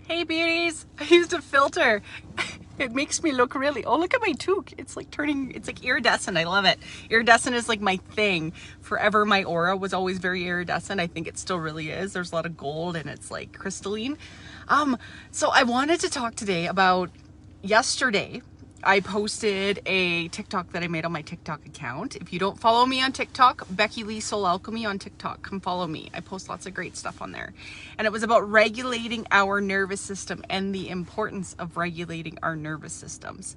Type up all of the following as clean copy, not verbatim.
Hey beauties, I used a filter. It makes me look really, oh look at my toque. It's like turning, it's like iridescent. I love it. Iridescent is like my thing. Forever my aura was always very iridescent. I think it still really is. There's a lot of gold and it's like crystalline. So I wanted to talk today about yesterday. I posted a TikTok that I made on my TikTok account. If you don't follow me on TikTok, Becky Lee Soul Alchemy on TikTok, come follow me. I post lots of great stuff on there. And it was about regulating our nervous system and the importance of regulating our nervous systems.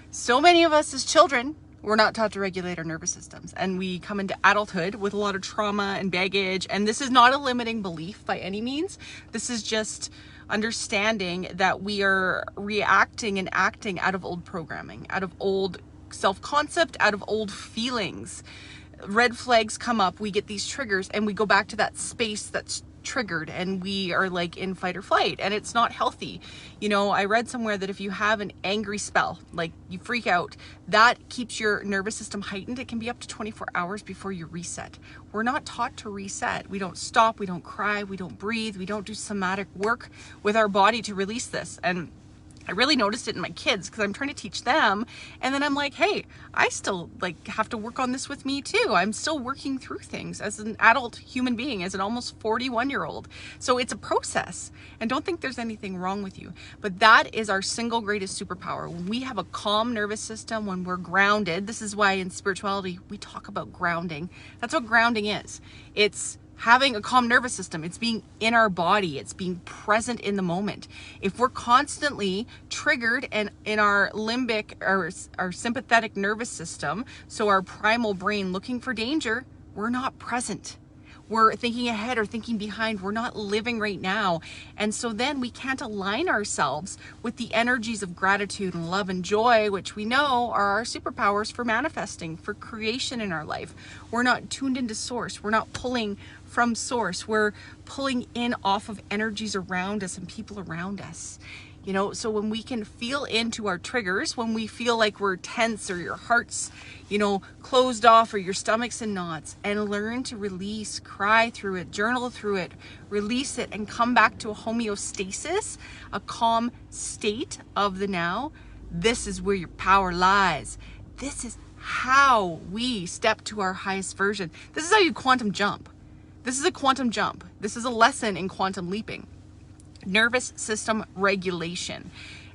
So many of us as children, we're not taught to regulate our nervous systems, and we come into adulthood with a lot of trauma and baggage. And this is not a limiting belief by any means. This is just understanding that we are reacting and acting out of old programming, out of old self-concept, out of old feelings. Red flags come up, we get these triggers, and we go back to that space that's triggered, and we are like in fight or flight, and it's not healthy. You know, I read somewhere that if you have an angry spell, like you freak out, that keeps your nervous system heightened. It can be up to 24 hours before you reset. We're not taught to reset. We don't stop, we don't cry, we don't breathe, we don't do somatic work with our body to release this. And I really noticed it in my kids because I'm trying to teach them, and then I'm like, hey, I still like have to work on this with me too. I'm still working through things as an adult human being, as an almost 41-year-old. So it's a process, and don't think there's anything wrong with you. But that is our single greatest superpower. When we have a calm nervous system, when we're grounded, this is why in spirituality we talk about grounding. That's what grounding is. It's having a calm nervous system. It's being in our body. It's being present in the moment. If we're constantly triggered and in our limbic or our sympathetic nervous system, so our primal brain looking for danger, we're not present. We're thinking ahead or thinking behind. We're not living right now. And so then we can't align ourselves with the energies of gratitude and love and joy, which we know are our superpowers for manifesting, for creation in our life. We're not tuned into source. We're not pulling from source. We're pulling in off of energies around us and people around us. You know, so when we can feel into our triggers, when we feel like we're tense or your heart's, you know, closed off or your stomach's in knots, and learn to release, cry through it, journal through it, release it, and come back to a homeostasis, a calm state of the now, this is where your power lies. This is how we step to our highest version. This is how you quantum jump. This is a quantum jump. This is a lesson in quantum leaping. Nervous system regulation.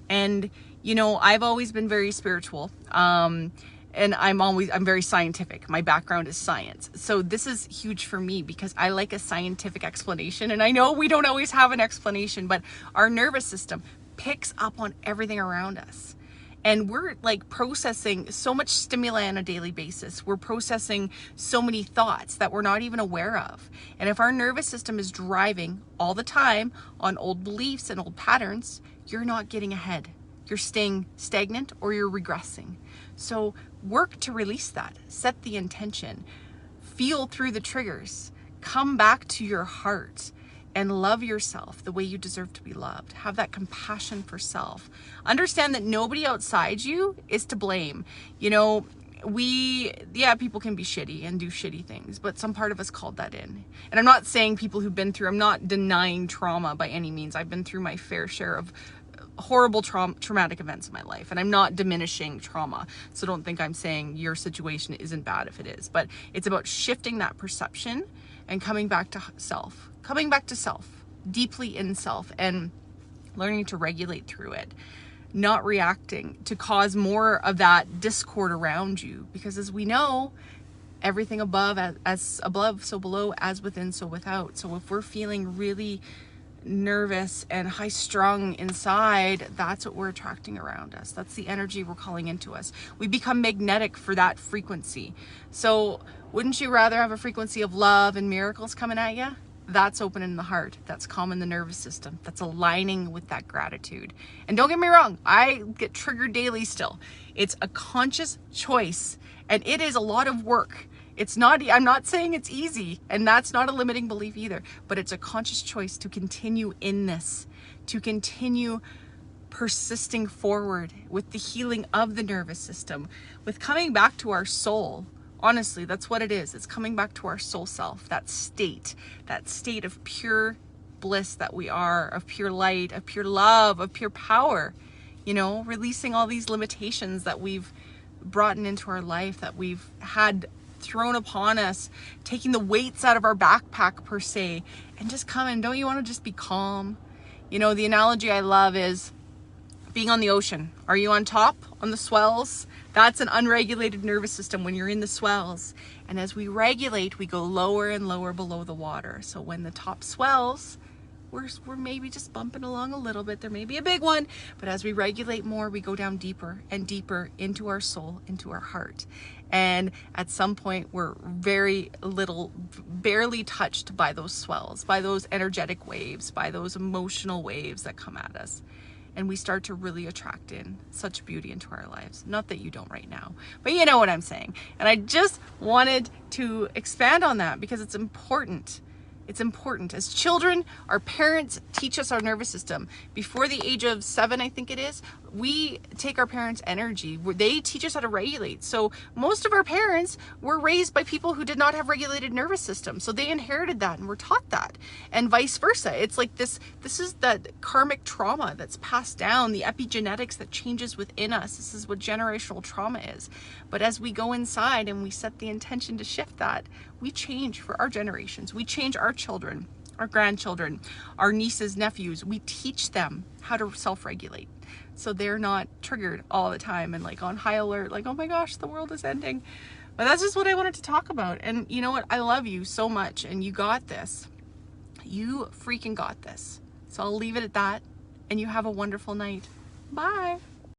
And you know, I've always been very spiritual, and I'm very scientific. My background is science, so this is huge for me because I like a scientific explanation. And I know we don't always have an explanation, but our nervous system picks up on everything around us. And we're like processing so much stimuli on a daily basis. We're processing so many thoughts that we're not even aware of. And if our nervous system is driving all the time on old beliefs and old patterns, you're not getting ahead. You're staying stagnant or you're regressing. So work to release that. Set the intention. Feel through the triggers. Come back to your heart. And love yourself the way you deserve to be loved. Have that compassion for self. Understand that nobody outside you is to blame. You know, people can be shitty and do shitty things, but some part of us called that in. And I'm not saying people who've been through, I'm not denying trauma by any means. I've been through my fair share of horrible traumatic events in my life, and I'm not diminishing trauma. So don't think I'm saying your situation isn't bad if it is, but it's about shifting that perception and coming back to self. Coming back to self, deeply in self, and learning to regulate through it, not reacting to cause more of that discord around you. Because as we know, everything above, as above, so below, as within, so without. So if we're feeling really nervous and high strung inside, that's what we're attracting around us. That's the energy we're calling into us. We become magnetic for that frequency. So wouldn't you rather have a frequency of love and miracles coming at you? That's opening the heart. That's calming the nervous system. That's aligning with that gratitude. And don't get me wrong, I get triggered daily still. It's a conscious choice, and it is a lot of work. It's not, I'm not saying it's easy, and that's not a limiting belief either, but it's a conscious choice to continue in this, to continue persisting forward with the healing of the nervous system, with coming back to our soul. Honestly, that's what it is. It's coming back to our soul self, that state of pure bliss that we are, of pure light, of pure love, of pure power, you know, releasing all these limitations that we've brought into our life, that we've had thrown upon us, taking the weights out of our backpack per se, and just coming. Don't you want to just be calm? You know, the analogy I love is being on the ocean. Are you on top, on the swells? That's an unregulated nervous system when you're in the swells. And as we regulate, we go lower and lower below the water. So when the top swells, we're maybe just bumping along a little bit. There may be a big one, but as we regulate more, we go down deeper and deeper into our soul, into our heart. And at some point, we're very little, barely touched by those swells, by those energetic waves, by those emotional waves that come at us. And we start to really attract in such beauty into our lives. Not that you don't right now, but you know what I'm saying. And I just wanted to expand on that because it's important. It's important. As children, our parents teach us our nervous system. Before the age of 7, I think it is, we take our parents' energy. They teach us how to regulate. So most of our parents were raised by people who did not have regulated nervous systems. So they inherited that and were taught that, and vice versa. It's like this is that karmic trauma that's passed down, the epigenetics that changes within us. This is what generational trauma is. But as we go inside and we set the intention to shift that, we change for our generations. We change our children, our grandchildren, our nieces, nephews. We teach them how to self-regulate, so they're not triggered all the time and like on high alert, like, oh my gosh, the world is ending. But that's just what I wanted to talk about. And you know what? I love you so much, and you got this. You freaking got this. So I'll leave it at that, and you have a wonderful night. Bye.